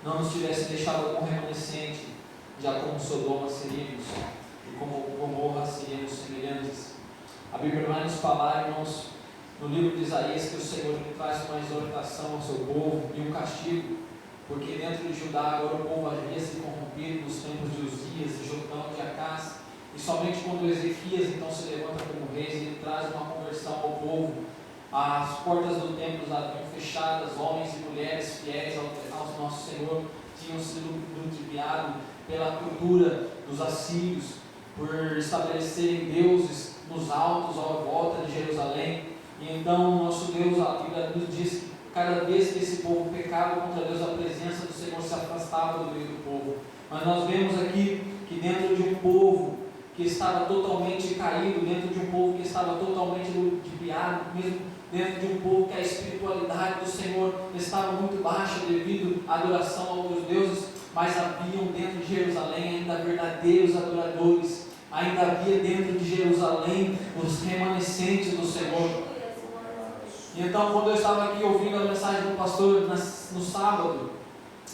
não nos tivesse deixado como remanescente, já como Sodoma seríamos, e como Gomorra seríamos semelhantes. A Bíblia vai nos falar, irmãos, no livro de Isaías, que o Senhor traz uma exortação ao seu povo e um castigo, porque dentro de Judá agora o povo havia se corrompido nos tempos de Uzias, de Jotão, de Acás, e somente quando Ezequias então se levanta como rei, ele traz uma conversão ao povo. As portas do templo haviam fechadas, homens e mulheres fiéis ao nosso Senhor tinham sido ludibriados pela cultura dos assírios, por estabelecerem deuses nos altos à volta de Jerusalém. E então o nosso Deus, a Bíblia nos diz que cada vez que esse povo pecava contra Deus, a presença do Senhor se afastava do meio do povo. Mas nós vemos aqui que dentro de um povo que estava totalmente caído, dentro de um povo que estava totalmente ludibriado, mesmo dentro de um povo que a espiritualidade do Senhor estava muito baixa devido à adoração a outros deuses, mas haviam dentro de Jerusalém ainda verdadeiros adoradores, ainda havia dentro de Jerusalém os remanescentes do Senhor. E então, quando eu estava aqui ouvindo a mensagem do pastor no sábado,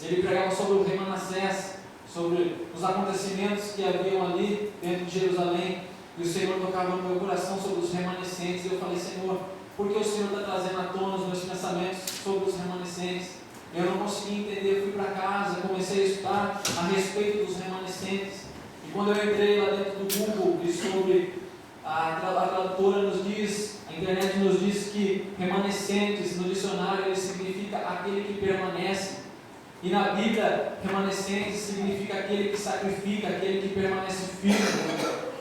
ele pregava sobre o Rei Manassés, sobre os acontecimentos que haviam ali dentro de Jerusalém, e o Senhor tocava no meu coração sobre os remanescentes, e eu falei: Senhor, por que o Senhor está trazendo à tona os meus pensamentos sobre os remanescentes? Eu não consegui entender, eu fui para casa, comecei a estudar a respeito dos remanescentes, e quando eu entrei lá dentro do Google, e sobre a tradutora nos diz, a internet nos diz que remanescentes no dicionário ele significa aquele que permanece. E na Bíblia, remanescente significa aquele que sacrifica, aquele que permanece firme.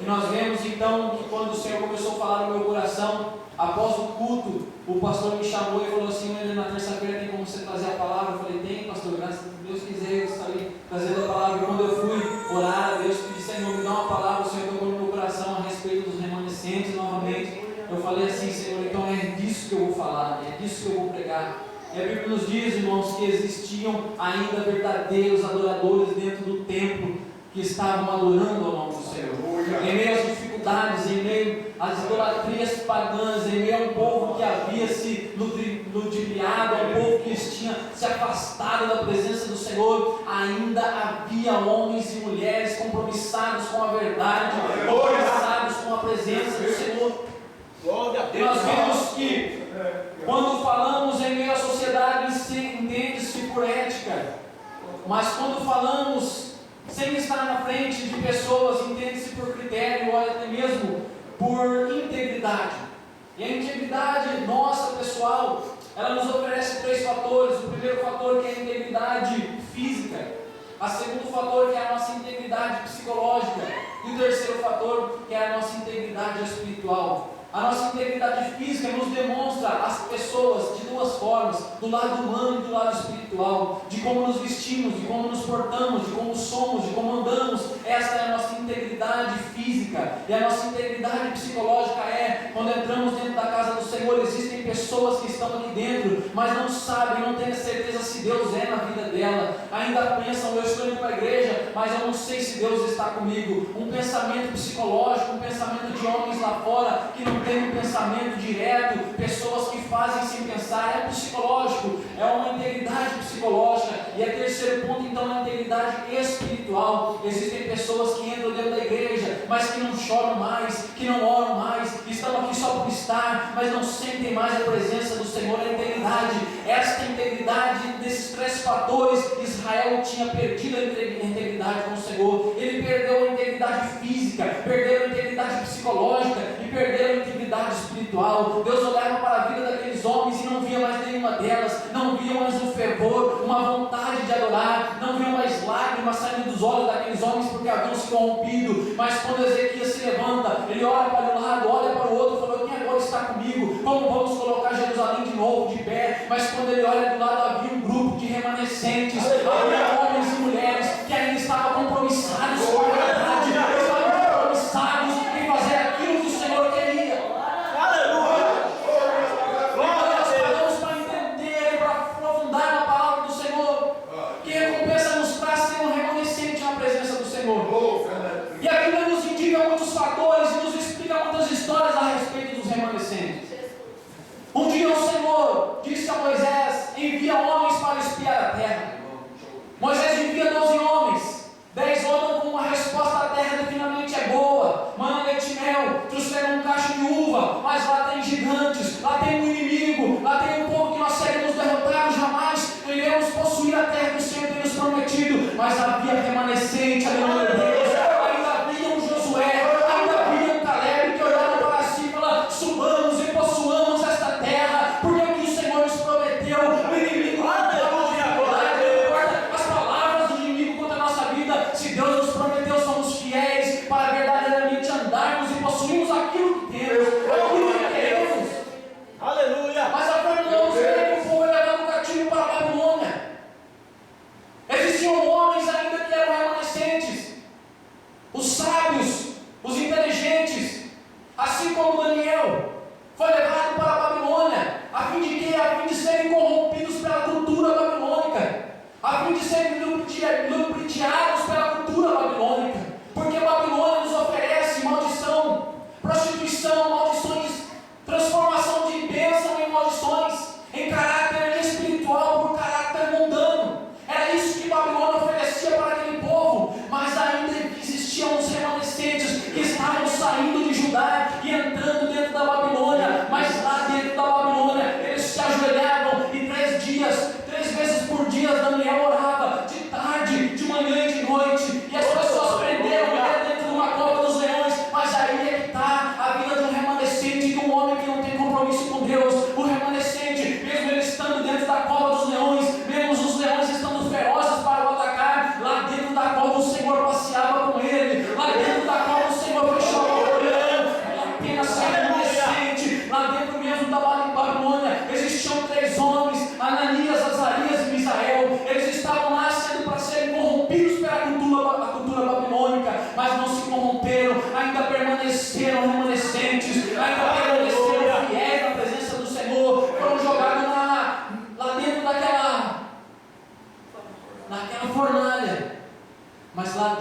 E nós vemos então que quando o Senhor começou a falar no meu coração, após o culto, o pastor me chamou e falou assim: na terça-feira tem como você trazer a palavra? Eu falei: tem, pastor, graças a Deus quiser, eu estarei trazendo a palavra. E quando eu fui orar a Deus, pedi: Senhor, me dá uma palavra. O Senhor tocou no meu coração a respeito dos remanescentes novamente. Eu falei assim: Senhor, então é disso que eu vou falar, é disso que eu vou pregar. E a Bíblia nos diz, irmãos, que existiam ainda verdadeiros adoradores dentro do templo que estavam adorando ao nome do Senhor. Em meio às dificuldades, em meio às idolatrias pagãs, em meio a um povo que havia se ludibriado, a um povo que tinha se afastado da presença do Senhor, ainda havia homens e mulheres compromissados com a verdade, compromissados com a presença do Senhor. E nós vemos que quando falamos em meio à sociedade, entende-se por ética, mas quando falamos sem estar na frente de pessoas, entende-se por critério, ou até mesmo por integridade. E a integridade nossa, pessoal, ela nos oferece 3 fatores. O primeiro fator, que é a integridade física. O segundo fator, que é a nossa integridade psicológica. E o terceiro fator, que é a nossa integridade espiritual. A nossa integridade física nos demonstra as pessoas de 2 formas: do lado humano e do lado espiritual, de como nos vestimos, de como nos portamos, de como somos, de como andamos. Esta é a nossa integridade física. E a nossa integridade psicológica é quando entramos dentro da casa do Senhor. Existem pessoas que estão aqui dentro, mas não sabem, não têm certeza se Deus é na vida dela. Ainda pensam: eu estou indo para a igreja, mas eu não sei se Deus está comigo. Um pensamento psicológico, um pensamento de homens lá fora que não tem um pensamento direto, pessoas que fazem sem pensar. É psicológico, é uma integridade psicológica. E a terceiro ponto, então, é a integridade espiritual. Existem pessoas que entram dentro da igreja, mas que não choram mais, que não oram mais, estão aqui só por estar, mas não sentem mais a presença do Senhor. A integridade, esta integridade, desses 3 fatores, Israel tinha perdido a integridade com o Senhor. Ele perdeu a integridade física, perdeu a integridade psicológica e perdeu a integridade espiritual. Deus olhava para a vida daqueles homens e não via mais nenhuma delas, não via mais um fervor, uma vontade de adorar, não via mais lágrimas saindo dos olhos daqueles homens porque haviam se corrompido. Mas quando Ezequias se levanta, ele olha para um lado, olha para o outro e fala: quem agora está comigo? Como vamos colocar Jerusalém de novo de pé? Mas quando ele olha do lado, havia um grupo de remanescentes, havia homens e mulheres que ainda estavam compromissados com a verdade, estavam compromissados em fazer aquilo que o Senhor queria. Aleluia! Nós paramos para entender, para aprofundar na palavra do Senhor, que recompensa nos traz ser um remanescente na presença do Senhor. E a Bíblia nos indica muitos fatores e nos explica muitas histórias a respeito dos remanescentes. Um dia o Senhor disse a Moisés: envia homens para espiar a terra.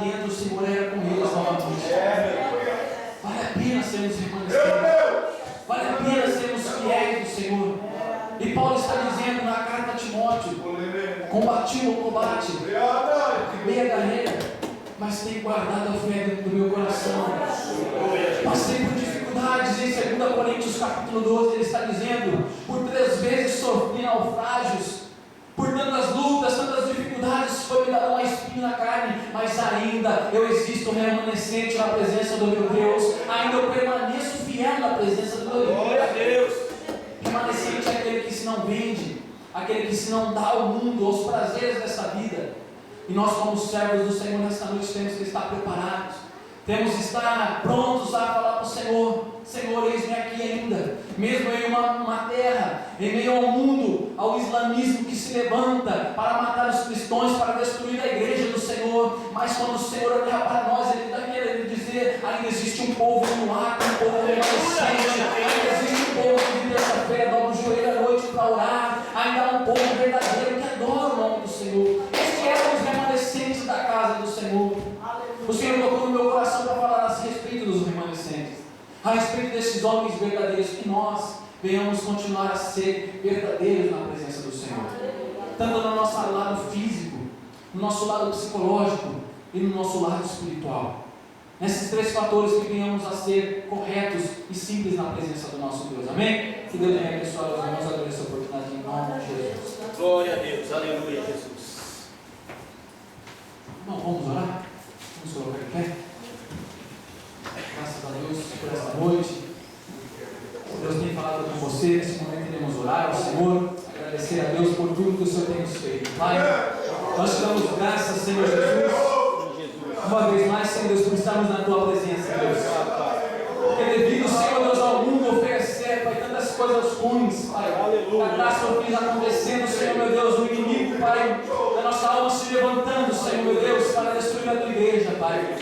dentro, o Senhor era com eles novamente. Vale a pena sermos remanescentes. Vale a pena sermos fiéis do Senhor. E Paulo está dizendo na carta a Timóteo: combati o combate, acabei a carreira, mas tenho guardado a fé dentro do meu coração. Passei por dificuldades. Em 2 Coríntios capítulo 12 ele está dizendo: por 3 vezes sofri naufrágios, por tantas lutas, tantas dificuldades, foi-me dado uma espinho na carne, mas ainda eu existo remanescente na presença do meu Deus, ainda eu permaneço fiel na presença do meu Deus. Glória a Deus. Remanescente é aquele que se não vende, aquele que se não dá ao mundo, aos prazeres dessa vida. E nós, como servos do Senhor, nesta noite temos que estar preparados, temos que estar prontos a falar para o Senhor: Senhor, eis-me aqui ainda, mesmo em uma terra, em meio ao mundo, ao islamismo que se levanta para matar os cristãos, para destruir a igreja do Senhor. Mas quando o Senhor olhar para nós, Ele está querendo dizer: ainda existe um povo no ar, um povo remanescente, ainda existe um povo que de terça-feira dobra o joelho à noite para orar, ainda há um povo verdadeiro que adora o nome do Senhor. Esses eram os remanescentes da casa do Senhor. O Senhor tocou no meu coração para falar a respeito dos remanescentes, a respeito desses homens verdadeiros, que nós venhamos continuar a ser verdadeiros na presença do Senhor, tanto no nosso lado físico, no nosso lado psicológico e no nosso lado espiritual. Nesses 3 fatores, que venhamos a ser corretos e simples na presença do nosso Deus. Amém? Que Deus venha abençoar os irmãos. Agradeço a oportunidade em nome de Jesus. Glória a Deus, aleluia, Jesus. Não, vamos orar? Vamos colocar em pé. Graças a Deus por esta noite. Deus tem falado com você. Nesse momento iremos orar ao Senhor, agradecer a Deus por tudo que o Senhor tem nos feito. Pai, nós te damos graças, Senhor Jesus, uma vez mais, Senhor Deus, por estarmos na tua presença, Deus. Porque devido, Senhor Deus, ao mundo oferecer, Pai, tantas coisas ruins, Pai, a graça fiz acontecendo, Senhor meu Deus, o inimigo, Pai, da nossa alma se levantando, Senhor meu Deus, para destruir a tua igreja, Pai.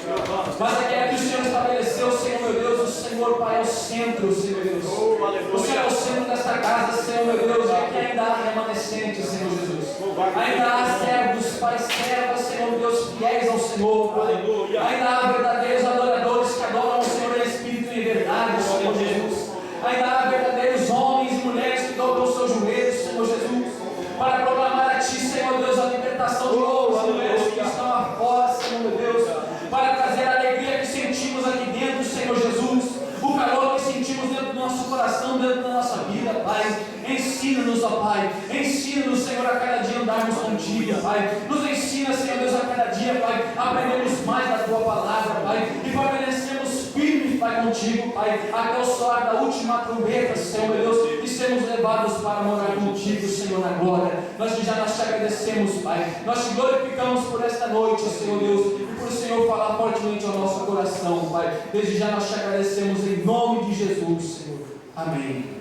Mas aquela que o Senhor estabeleceu, Senhor meu Deus, o Senhor, Pai, é o centro, Senhor Deus. O Senhor é o centro desta casa, Senhor meu Deus, e aqui ainda há remanescentes, Senhor Jesus. Ainda há servos, Pai, servas, Senhor Deus, fiéis ao Senhor, Pai. Ainda há verdadeiros adoradores que adoram o Senhor em espírito e em verdade, Senhor Jesus. Ainda há verdadeiros homens e mulheres que dobram os seus joelhos, Senhor Jesus, para proclamar a Ti, Senhor Deus, a libertação de todos os mulheres que estão lá fora, Senhor meu Deus, para trazer a alegria que sentimos aqui dentro, Senhor Jesus, o calor que sentimos dentro do nosso coração, dentro da nossa vida, Pai. Ensina-nos, ó Pai, ensina-nos, Senhor, a cada dia andarmos contigo, Pai. Nos ensina, Senhor Deus, a cada dia, Pai, aprendemos mais da Tua palavra, Pai, e permanecemos firmes, Pai, contigo, Pai, até o soar da última trombeta, Senhor meu Deus, e sermos levados para morar contigo, Senhor, na glória. Nós te agradecemos, Pai, nós te glorificamos por esta noite, Senhor Deus, e por o Senhor falar fortemente ao nosso coração, Pai. Desde já nós te agradecemos em nome de Jesus, Senhor. Amém.